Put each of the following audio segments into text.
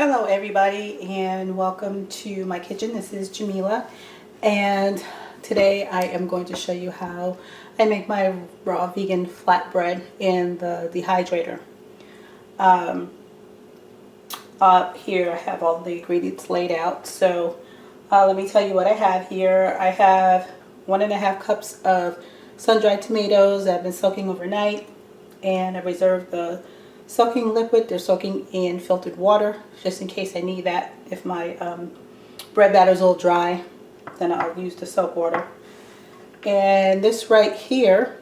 Hello everybody and welcome to my kitchen. This is Jameelah and today I am going to show you how I make my raw vegan flatbread in the dehydrator. Here I have all the ingredients laid out. So let me tell you what I have here. I have 1.5 cups of sun-dried tomatoes that have been soaking overnight, and I reserved the soaking liquid. They're soaking in filtered water just in case I need that. If my bread batter is a little dry, then I'll use the soap water. And this right here,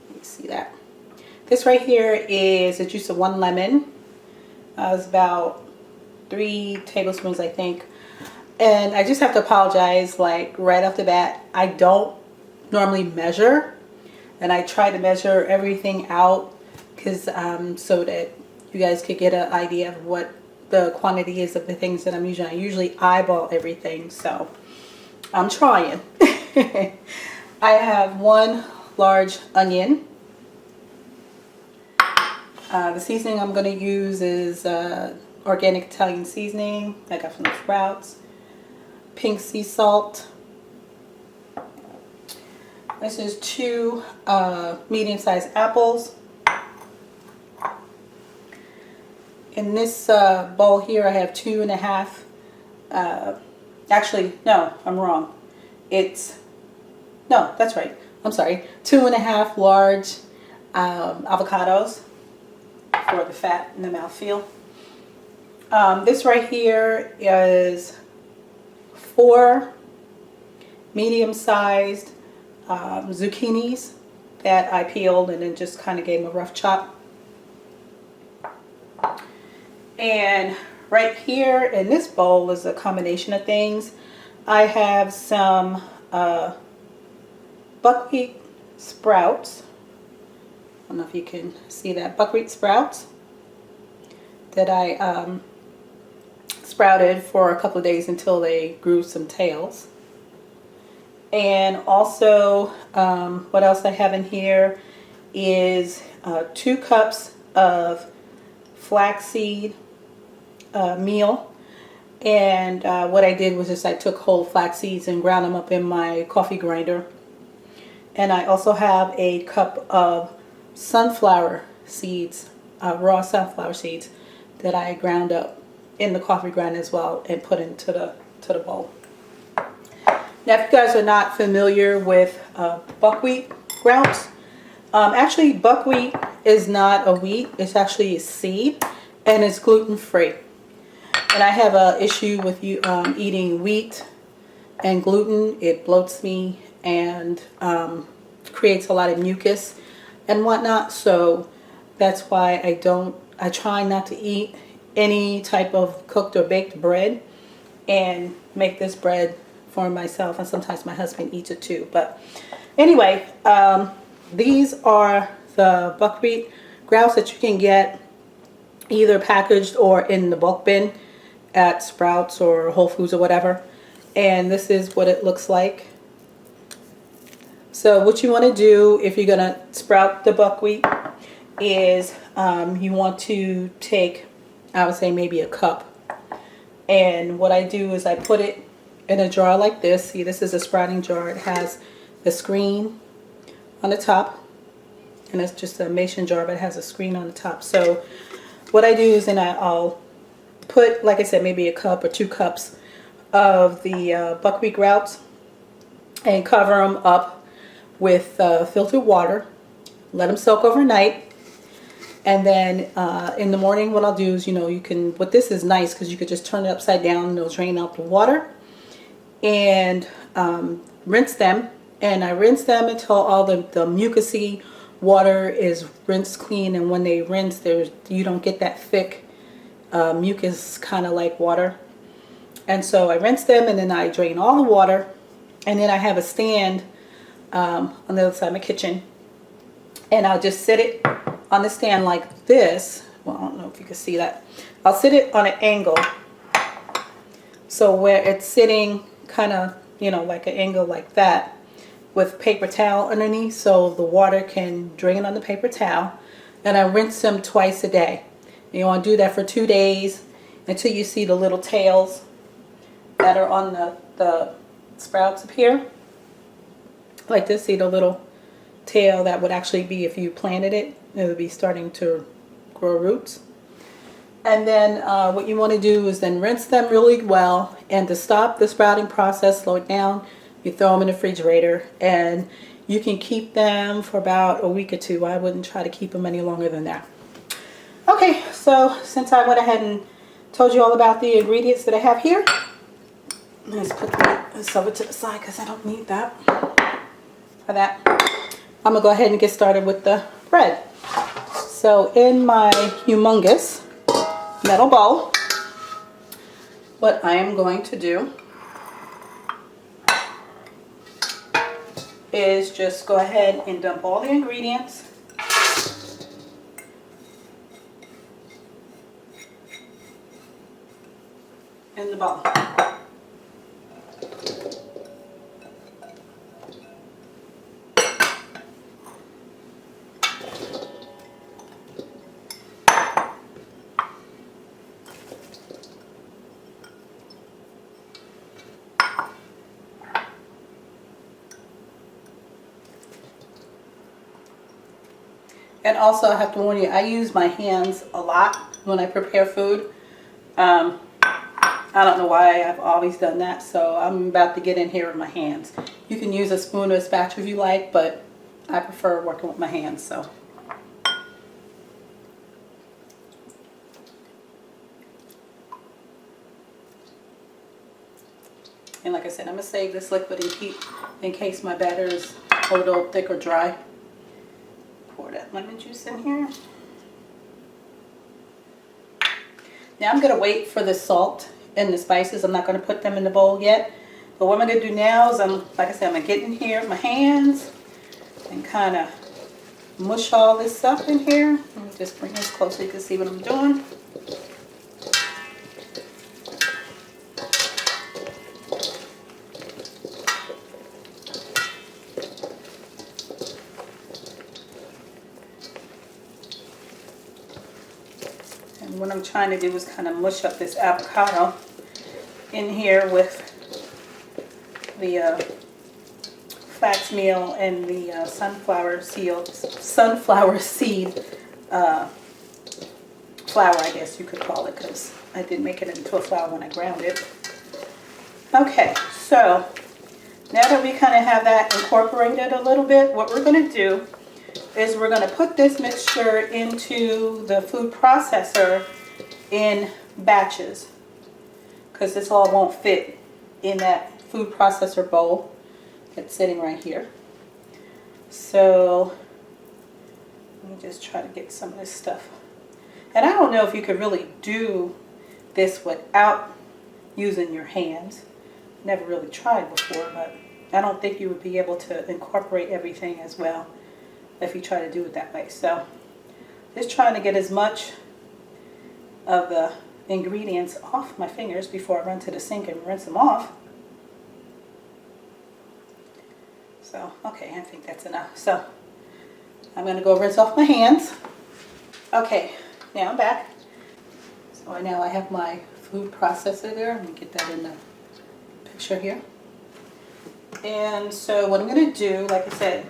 let me see that. This right here is the juice of 1 lemon. It's about 3 tablespoons, I think. And I just have to apologize, like right off the bat, I don't normally measure, and I try to measure everything out because so that you guys could get an idea of what the quantity is of the things that I'm using. I usually eyeball everything, so I'm trying. I have 1 large onion. The seasoning I'm going to use is organic Italian seasoning I got from the Sprouts. Pink sea salt. This is 2 medium-sized apples. In this bowl here I have 2.5, actually no, I'm wrong. No, that's right. I'm sorry. 2.5 large avocados for the fat and the mouthfeel. This right here is 4 medium-sized zucchinis that I peeled and then just kind of gave them a rough chop. And right here in this bowl is a combination of things. I have some buckwheat sprouts. I don't know if you can see that. Buckwheat sprouts that I sprouted for a couple of days until they grew some tails. And also what else I have in here is 2 cups of flaxseed meal. And what I did was just I took whole flax seeds and ground them up in my coffee grinder. And I also have a cup of sunflower seeds, raw sunflower seeds that I ground up in the coffee grinder as well and put into the bowl. Now, if you guys are not familiar with buckwheat grounds, actually buckwheat is not a wheat. It's actually a seed, and it's gluten-free. And I have an issue with eating wheat and gluten. It bloats me and creates a lot of mucus and whatnot. So that's why I try not to eat any type of cooked or baked bread and make this bread for myself, and sometimes my husband eats it too. But anyway, these are the buckwheat grounds that you can get either packaged or in the bulk bin at Sprouts or Whole Foods or whatever. And this is what it looks like. So what you want to do if you're going to sprout the buckwheat is you want to take, I would say, maybe a cup. And what I do is I put it in a jar like this. See, this is a sprouting jar. It has the screen on the top, and it's just a mason jar, but it has a screen on the top. So what I do is then I'll put, like I said, maybe a cup or 2 cups of the buckwheat grounds and cover them up with filtered water. Let them soak overnight. And then in the morning, what I'll do is, what this is nice because you could just turn it upside down and it'll drain out the water. And rinse them. And I rinse them until all the mucousy water is rinsed clean. And when they rinse, you don't get that thick mucus kind of like water. And so I rinse them and then I drain all the water. And then I have a stand on the other side of my kitchen. And I'll just sit it on the stand like this. Well, I don't know if you can see that. I'll sit it on an angle. So where it's sitting kind of, like an angle like that, with paper towel underneath so the water can drain on the paper towel. And I rinse them twice a day. You want to do that for 2 days, until you see the little tails that are on the sprouts up here. Like this, see the little tail that would actually be if you planted it. It would be starting to grow roots. And then what you want to do is then rinse them really well. And to stop the sprouting process, slow it down, you throw them in the refrigerator. And you can keep them for about a week or two. I wouldn't try to keep them any longer than that. Okay, so since I went ahead and told you all about the ingredients that I have here, let's put this over to the side because I don't need that. For that, I'm going to go ahead and get started with the bread. So in my humongous metal bowl, what I am going to do is just go ahead and dump all the ingredients in the bowl. And also, I have to warn you, I use my hands a lot when I prepare food. I don't know why I've always done that, so I'm about to get in here with my hands. You can use a spoon or a spatula if you like, but I prefer working with my hands, so. And like I said, I'm going to save this liquid and keep in case my batter is a little thick or dry. Pour that lemon juice in here. Now I'm going to wait for the salt and the spices. I'm not going to put them in the bowl yet. But what I'm going to do now is, like I said, I'm going to get in here with my hands and kind of mush all this stuff in here. Let me just bring this closer so you can see what I'm doing. What I'm trying to do is kind of mush up this avocado in here with the flax meal and the sunflower seed flour, I guess you could call it, because I did make it into a flour when I ground it. Okay, so now that we kind of have that incorporated a little bit, what we're going to do is we're going to put this mixture into the food processor in batches, because this all won't fit in that food processor bowl that's sitting right here. So let me just try to get some of this stuff. And I don't know if you could really do this without using your hands. Never really tried before, but I don't think you would be able to incorporate everything as well if you try to do it that way. So just trying to get as much of the ingredients off my fingers before I run to the sink and rinse them off. So, okay, I think that's enough. So I'm going to go rinse off my hands. Okay, now I'm back. So now I have my food processor there. Let me get that in the picture here. And so what I'm going to do, like I said,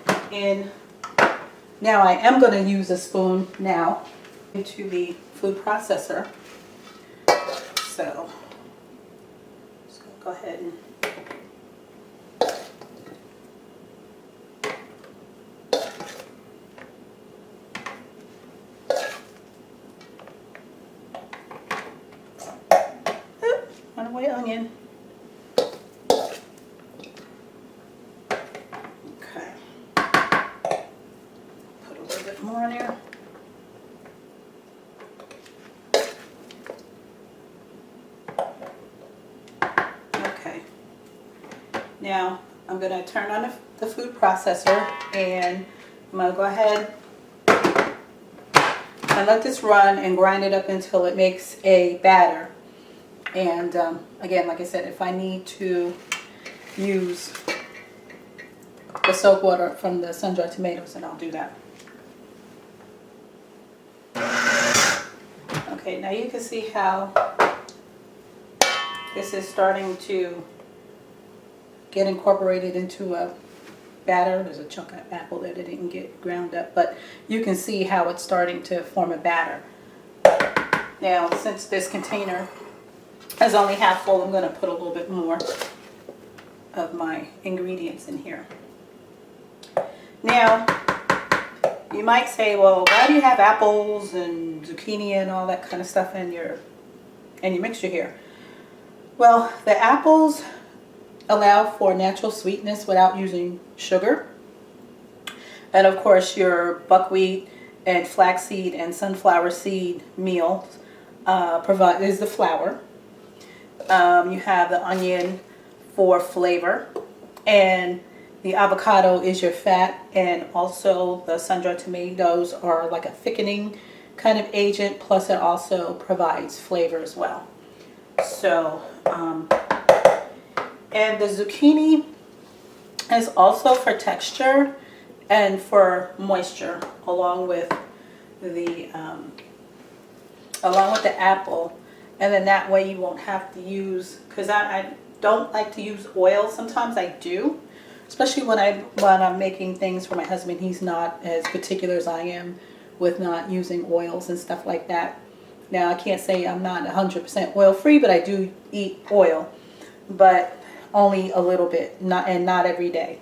now I am going to use a spoon now into the food processor. So just going to go ahead and runaway onion. Okay. Put a little bit more in there. Okay. Now I'm going to turn on the food processor, and I'm going to go ahead and let this run and grind it up until it makes a batter. And again, like I said, if I need to use the soak water from the sun-dried tomatoes, then I'll do that. Okay, now you can see how this is starting to get incorporated into a batter. There's a chunk of apple that it didn't get ground up, but you can see how it's starting to form a batter. Now, since this container is only half full, I'm going to put a little bit more of my ingredients in here. Now, you might say, well, why do you have apples and zucchini and all that kind of stuff in your mixture here? Well, the apples allow for natural sweetness without using sugar. And of course, your buckwheat and flaxseed and sunflower seed meal is the flour. You have the onion for flavor, and the avocado is your fat, and also the sun-dried tomatoes are like a thickening kind of agent, plus it also provides flavor as well. So, and the zucchini is also for texture and for moisture, along with the apple, and then that way you won't have to use, because I don't like to use oil. Sometimes I do, especially when I'm making things for my husband. He's not as particular as I am with not using oils and stuff like that. Now, I can't say I'm not 100% oil free, but I do eat oil, but only a little bit, not every day.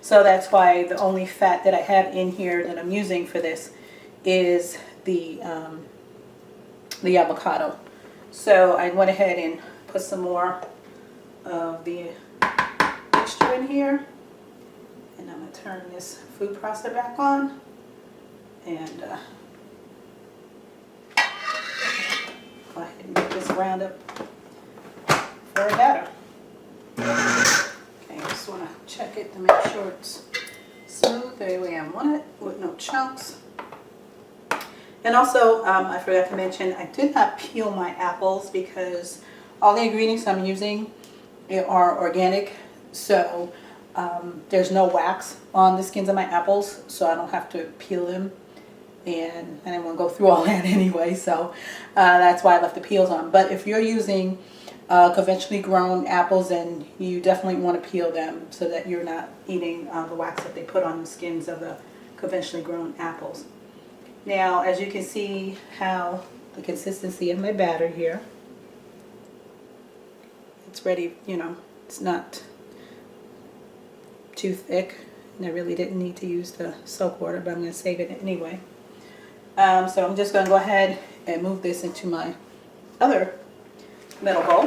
So that's why the only fat that I have in here that I'm using for this is the avocado. So I went ahead and put some more of the mixture in here, and I'm going to turn this food processor back on and go ahead and make this round up for a batter. Okay, I just want to check it to make sure it's smooth the way I want it, with no chunks. And also, I forgot to mention, I did not peel my apples because all the ingredients I'm using are organic, so there's no wax on the skins of my apples, so I don't have to peel them, and I didn't want to go through all that anyway, so that's why I left the peels on. But if you're using conventionally grown apples, then you definitely want to peel them so that you're not eating the wax that they put on the skins of the conventionally grown apples. Now, as you can see how the consistency of my batter here, it's ready, you know, it's not too thick, and I really didn't need to use the soak water, but I'm going to save it anyway. So I'm just going to go ahead and move this into my other metal bowl.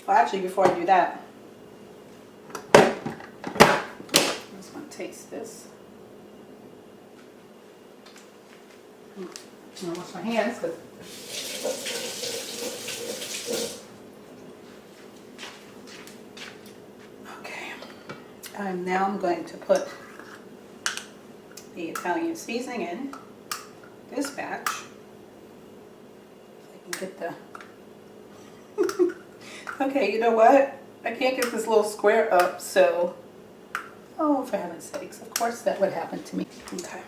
Well, actually, before I do that, I just want to taste this. I'm going to wash my hands. Okay. Now I'm going to put the Italian seasoning in this batch. If I can get the... Okay, you know what? I can't get this little square up, so... Oh, for heaven's sakes, of course that would happen to me. Okay.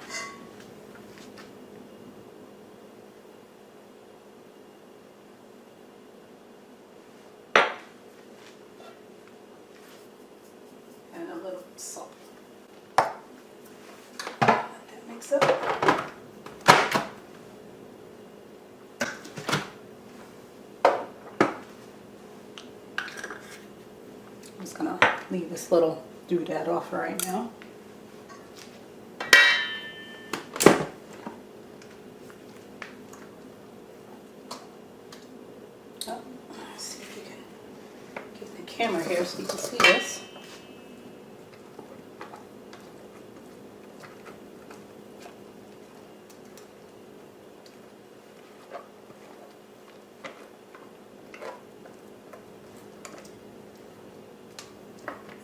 And a little salt. Let that mix up. I'm just going to leave this little doodad off right now. Oh, let's see if you can get the camera here so you can see this.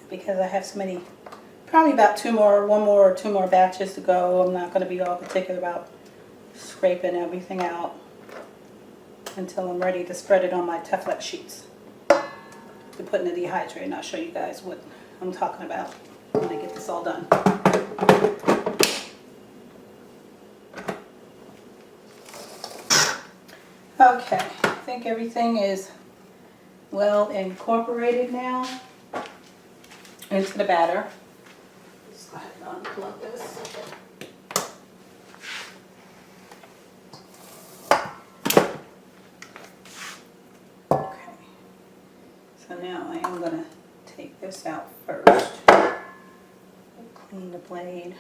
Because I have so many, probably about one or two more batches to go. I'm not going to be all particular about scraping everything out until I'm ready to spread it on my Teflon sheets to put in the dehydrator, and I'll show you guys what I'm talking about when I get all done. Okay, I think everything is well incorporated now into the batter. Let's go ahead and unplug this. Okay, so now I am going to take this out first. Clean the blade.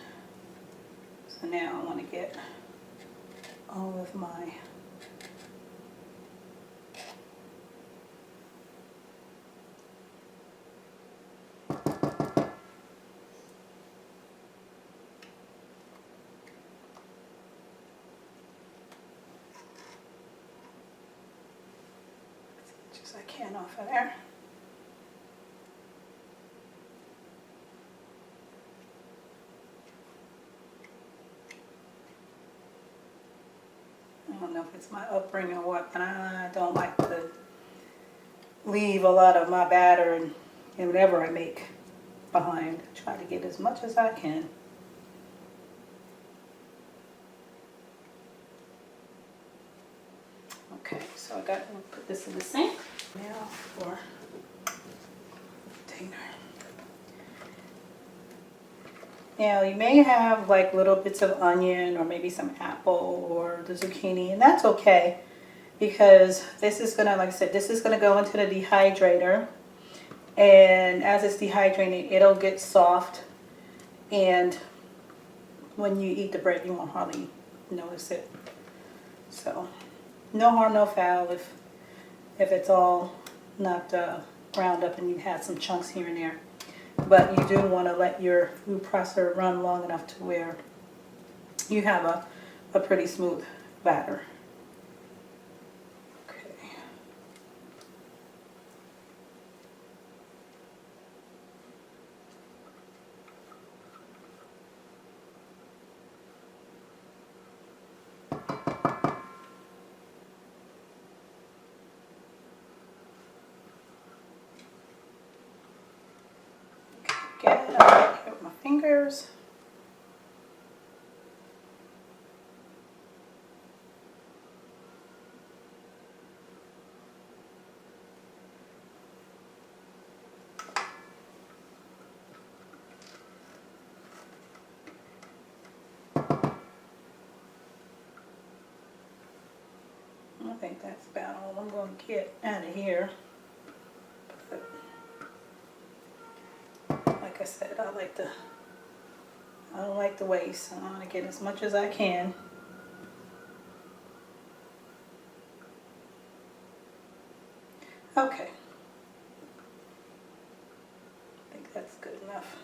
So now I want to get all of my as I can off of there. I don't know if it's my upbringing or what, but I don't like to leave a lot of my batter and whatever I make behind. Try to get as much as I can. Okay, so I got to put this in the sink. Now for container. Now you may have like little bits of onion or maybe some apple or the zucchini, and that's okay because this is gonna, like I said, this is gonna go into the dehydrator, and as it's dehydrating, it'll get soft, and when you eat the bread, you won't hardly notice it. So no harm, no foul if it's all not ground up and you had some chunks here and there. But you do want to let your food processor run long enough to where you have a pretty smooth batter. Okay. Get it right here with my fingers. I think that's about all I'm going to get out of here. But like I said, I don't like the waste. I want to get as much as I can. Okay. I think that's good enough.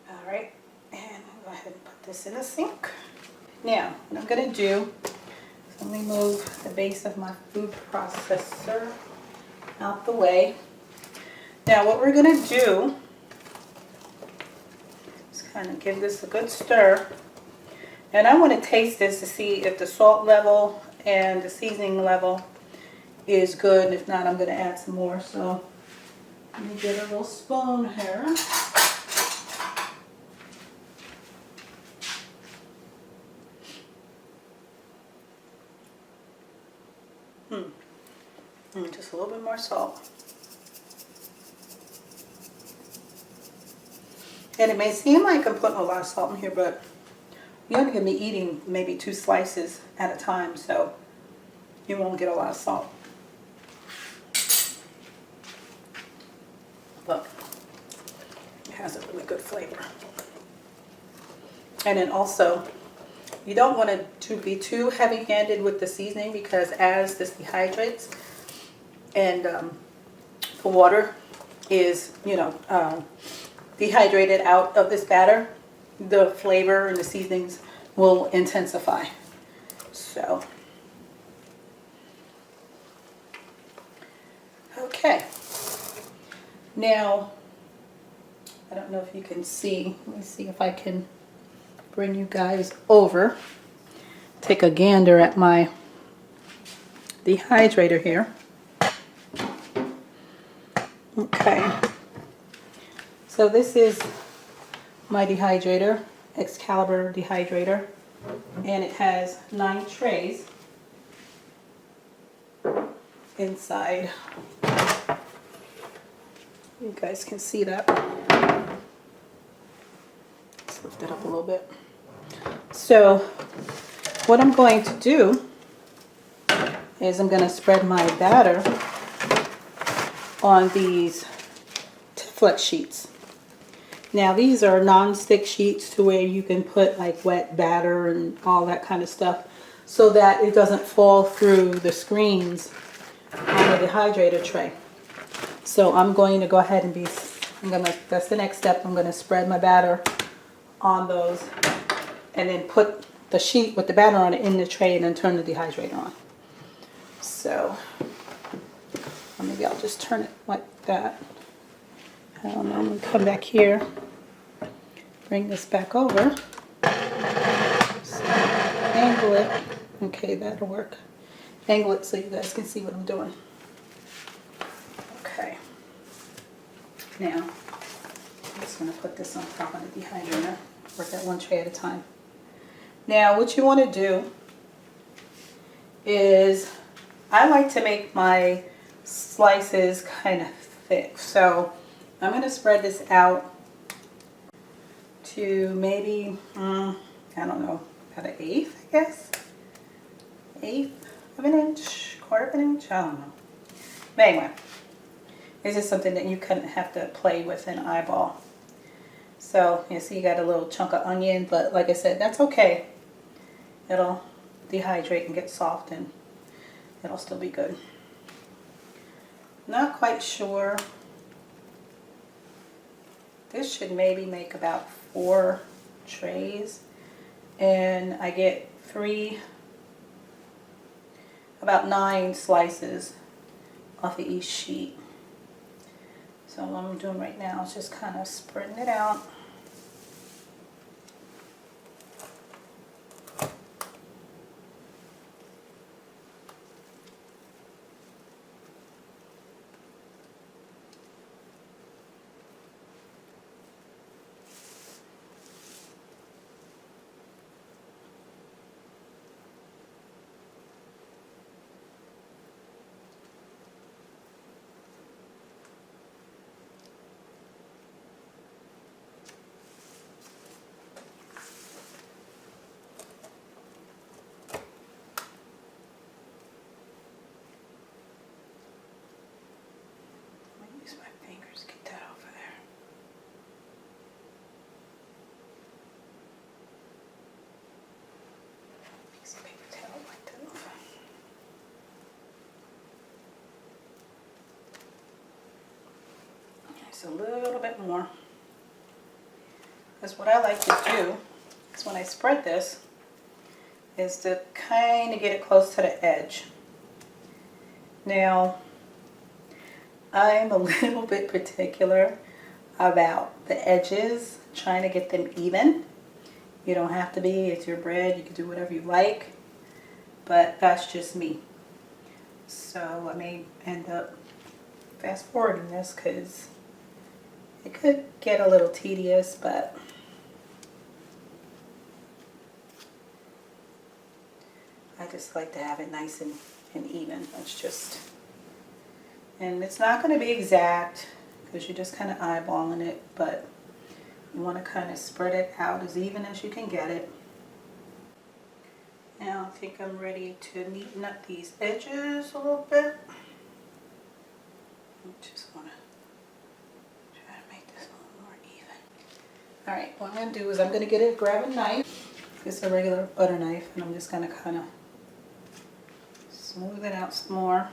All right, and I'll go ahead and put this in the sink. Now, what I'm going to do is let me move the base of my food processor out the way. Now, what we're going to do is kind of give this a good stir. And I want to taste this to see if the salt level and the seasoning level is good. And if not, I'm going to add some more. So let me get a little spoon here. Just a little bit more salt. And it may seem like I'm putting a lot of salt in here, but you're only going to be eating maybe 2 slices at a time, so you won't get a lot of salt. But it has a really good flavor. And then also, you don't want it to be too heavy-handed with the seasoning, because as this dehydrates and the water is, dehydrated out of this batter, the flavor and the seasonings will intensify. So, okay. Now, I don't know if you can see. Let me see if I can bring you guys over. Take a gander at my dehydrator here. Okay. So this is my dehydrator, Excalibur dehydrator, and it has 9 trays inside. You guys can see that. Let's lift it up a little bit. So what I'm going to do is I'm going to spread my batter on these Teflon sheets. Now these are non-stick sheets to where you can put like wet batter and all that kind of stuff so that it doesn't fall through the screens on the dehydrator tray. So I'm going to go ahead and that's the next step. I'm going to spread my batter on those and then put the sheet with the batter on it in the tray and then turn the dehydrator on. So maybe I'll just turn it like that. I don't know, I'm going to come back here, bring this back over, so angle it. Okay, that'll work. Angle it so you guys can see what I'm doing. Okay. Now, I'm just going to put this on top of the dehydrator. Work that one tray at a time. Now, what you want to do is, I like to make my slices kind of thick. So, I'm going to spread this out to maybe, I don't know, about an eighth, I guess. Eighth of an inch, quarter of an inch, I don't know. But anyway, this is something that you couldn't have to play with an eyeball. So, you see you got a little chunk of onion, but like I said, that's okay. It'll dehydrate and get soft and it'll still be good. Not quite sure. This should maybe make about 4 trays, and I get about 9 slices off of each sheet. So what I'm doing right now is just kind of spreading it out. Use my fingers, get that off of there. Piece of paper towel like that. Just a little bit more. Because what I like to do is when I spread this is to kind of get it close to the edge. Now, I'm a little bit particular about the edges, trying to get them even. You don't have to be, it's your bread, you can do whatever you like, but that's just me. So I may end up fast forwarding this because it could get a little tedious, but I just like to have it nice and even. That's just, and it's not going to be exact because you're just kind of eyeballing it, but you want to kind of spread it out as even as you can get it. Now I think I'm ready to neaten up these edges a little bit. I just want to try to make this a little more even. Alright, what I'm going to do is I'm going to grab a knife. It's a regular butter knife, and I'm just going to kind of smooth it out some more.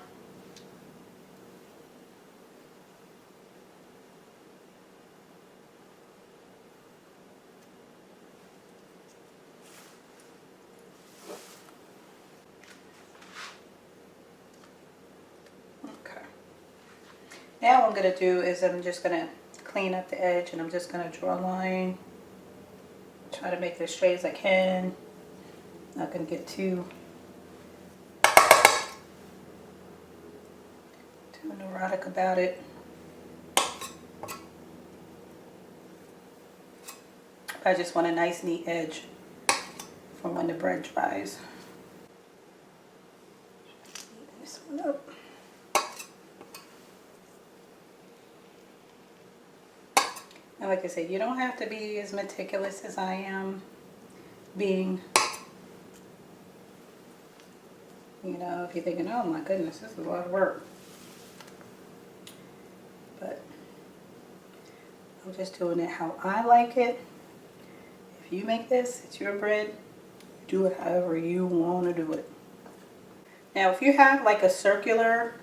Okay. Now what I'm going to do is I'm just going to clean up the edge, and I'm just going to draw a line. Try to make it as straight as I can. Not going to get too neurotic about it. I just want a nice neat edge for when the bread dries. Neaten this one up. And like I said, you don't have to be as meticulous as I am being. You know, if you're thinking, oh my goodness, this is a lot of work. But I'm just doing it how I like it. If you make this, it's your bread. Do it however you want to do it. Now, if you have like a circular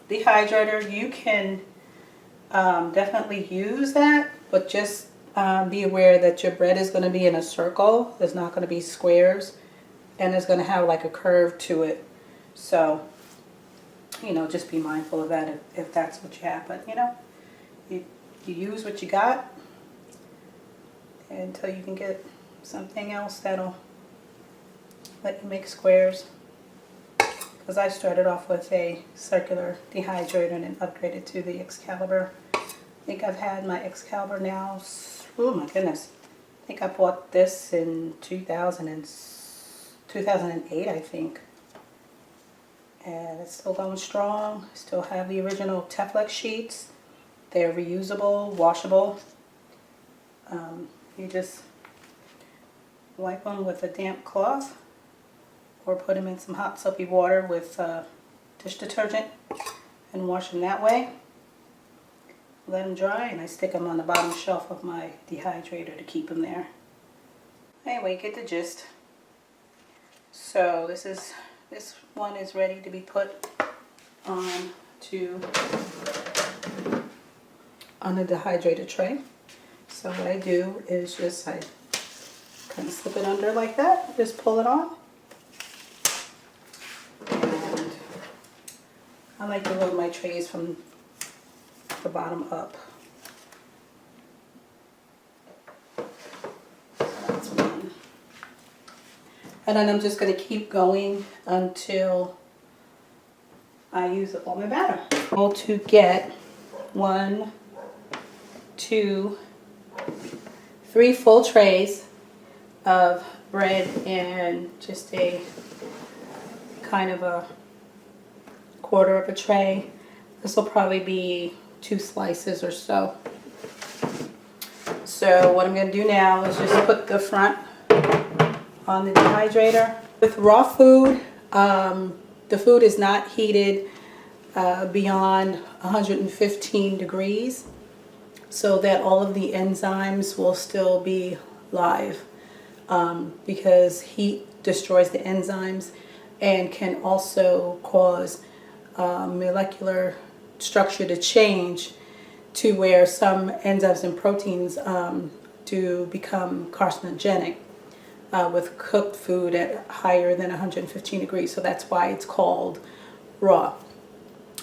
dehydrator, you can definitely use that, but just be aware that your bread is going to be in a circle. It's not going to be squares, and it's going to have like a curve to it. So, you know, just be mindful of that if that's what you have. But, you know, you use what you got until you can get something else that'll let you make squares. Because I started off with a circular dehydrator and then upgraded to the Excalibur. I think I've had my Excalibur now, oh my goodness. I think I bought this in 2008, I think. And it's still going strong. Still have the original Teflon sheets. They're reusable, washable. You just wipe them with a damp cloth or put them in some hot soapy water with dish detergent and wash them that way. Let them dry, and I stick them on the bottom shelf of my dehydrator to keep them there. Anyway, you get the gist. So this one is ready to be put on a dehydrator tray. So what I do is just I kind of slip it under like that, just pull it on. And I like to load my trays from the bottom up. So that's one. And then I'm just going to keep going until I use up all my batter. Able to get 1, 2, 3 full trays of bread and just a kind of a quarter of a tray. This will probably be 2 slices or so. So what I'm going to do now is just put the front on the dehydrator. With raw food, the food is not heated beyond 115 degrees so that all of the enzymes will still be live, because heat destroys the enzymes and can also cause molecular structure to change to where some enzymes and proteins do become carcinogenic with cooked food at higher than 115 degrees. So that's why it's called raw.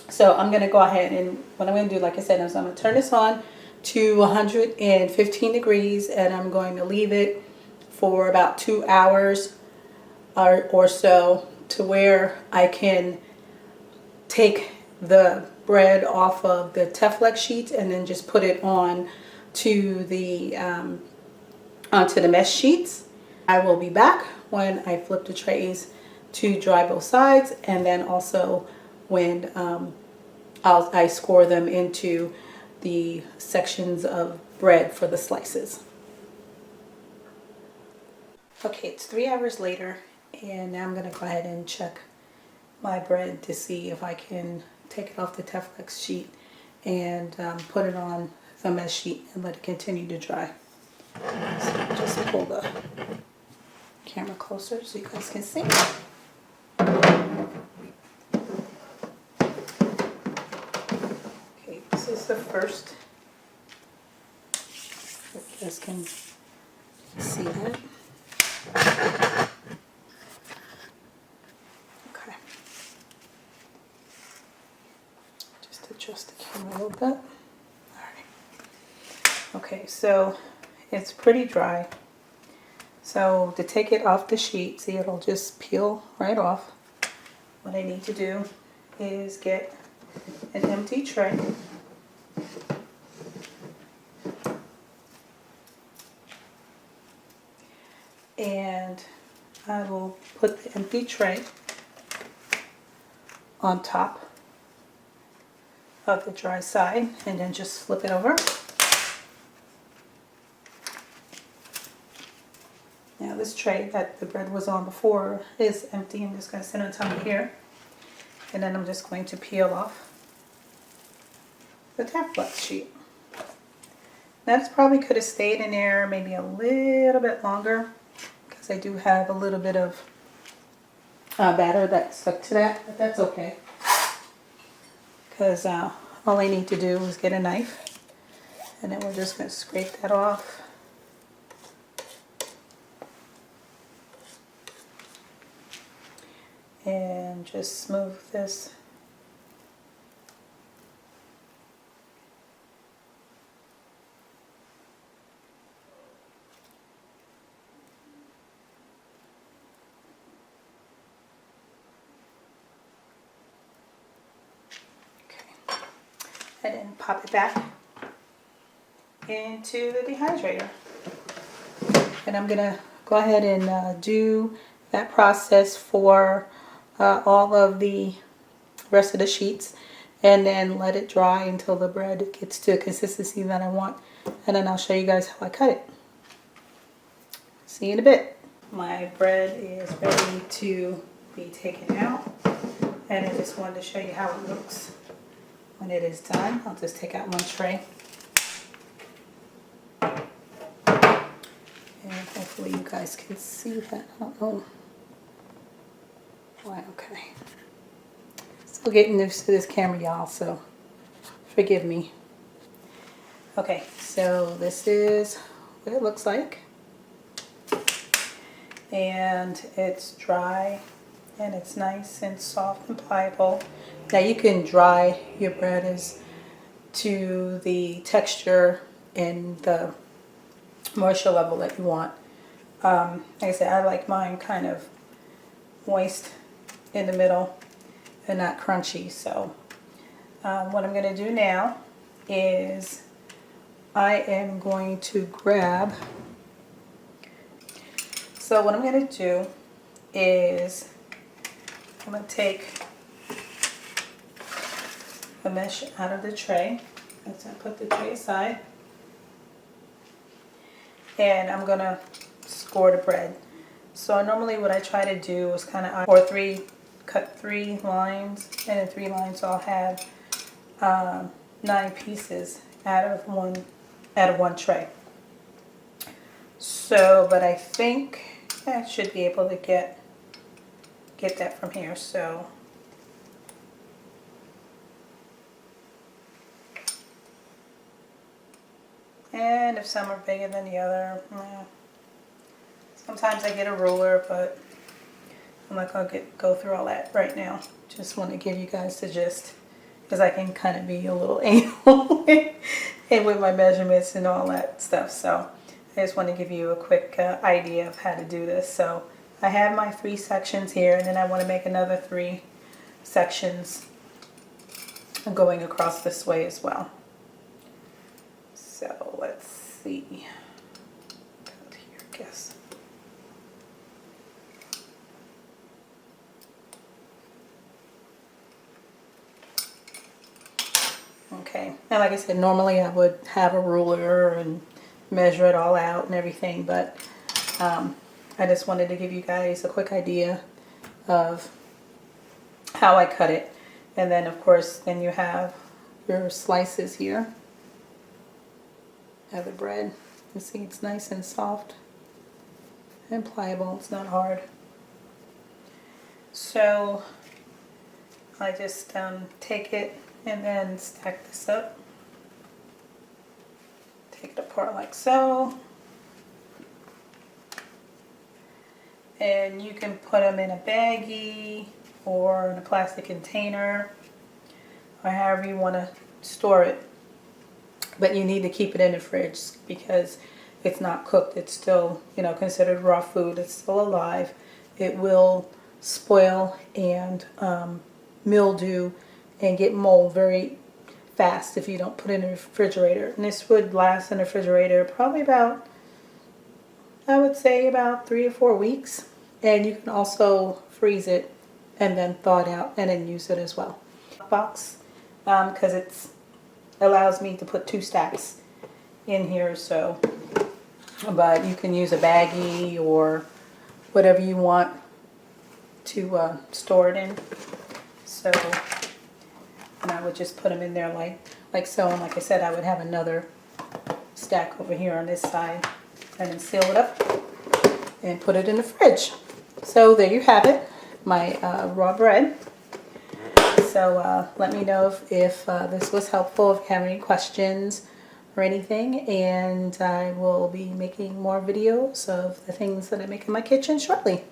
So I'm going to go ahead, and what I'm going to do, like I said, is I'm going to turn this on to 115 degrees, and I'm going to leave it for about 2 hours or so, to where I can take the bread off of the Teflon sheets and then just put it on to the onto the mesh sheets. I will be back when I flip the trays to dry both sides, and then also when I score them into the sections of bread for the slices. Okay, it's 3 hours later, and now I'm going to go ahead and check my bread to see if I can take it off the Teflon sheet and put it on the mesh sheet and let it continue to dry. So just pull the camera closer so you guys can see. Okay, this is the first. You guys can see that. Okay. Just adjust the camera a little bit. All right. Okay, so it's pretty dry. So to take it off the sheet, see, it'll just peel right off. What I need to do is get an empty tray. I will put the empty tray on top of the dry side and then just flip it over. Now this tray that the bread was on before is empty. I'm just going to sit on top of here, and then I'm just going to peel off the Teflon sheet. Now this probably could have stayed in there maybe a little bit longer because I do have a little bit of batter that stuck to that, but that's okay because all I need to do is get a knife, and then we're just going to scrape that off. And just smooth this. Okay. And then pop it back into the dehydrator. And I'm gonna go ahead and do that process for all of the rest of the sheets, and then let it dry until the bread gets to a consistency that I want, and then I'll show you guys how I cut it. See you in a bit. My bread is ready to be taken out, and I just wanted to show you how it looks when it is done. I'll just take out one tray, and hopefully you guys can see that. I don't know. Okay. Still getting used to this camera, y'all, so forgive me. Okay, so this is what it looks like. And it's dry, and it's nice and soft and pliable. Now you can dry your bread as to the texture and the moisture level that you want. Like I said, I like mine kind of moist in the middle and not crunchy. So what I'm going to do now is I am going to grab, so what I'm going to do is I'm going to take the mesh out of the tray. Let's put the tray aside, and I'm going to score the bread. So normally what I try to do is kind of cut 3 lines, and in 3 lines I'll have 9 pieces out of one tray. So, but I think I should be able to get that from here. So and if some are bigger than the other, sometimes I get a ruler, but I'm not going to go through all that right now. Just want to give you guys the gist, because I can kind of be a little anal and with my measurements and all that stuff. So I just want to give you a quick idea of how to do this. So I have my 3 sections here, and then I want to make another 3 sections going across this way as well. So let's see. Cut here, I guess. Okay, and like I said, normally I would have a ruler and measure it all out and everything, but I just wanted to give you guys a quick idea of how I cut it. And then of course, then you have your slices here. Have the bread. You see it's nice and soft and pliable. It's not hard. So I just take it and then stack this up. Take it apart like so. And you can put them in a baggie or in a plastic container, or however you want to store it. But you need to keep it in the fridge because it's not cooked. It's still, considered raw food. It's still alive. It will spoil and mildew and get mold very fast if you don't put it in the refrigerator. And this would last in the refrigerator probably about, I would say about 3 or 4 weeks. And you can also freeze it and then thaw it out and then use it as well. Box, because it allows me to put 2 stacks in here, so, but you can use a baggie or whatever you want to store it in. So, and I would just put them in there like so, and like I said, I would have another stack over here on this side, and then seal it up and put it in the fridge. So there you have it, my raw bread. So let me know if this was helpful, if you have any questions or anything, and I will be making more videos of the things that I make in my kitchen shortly.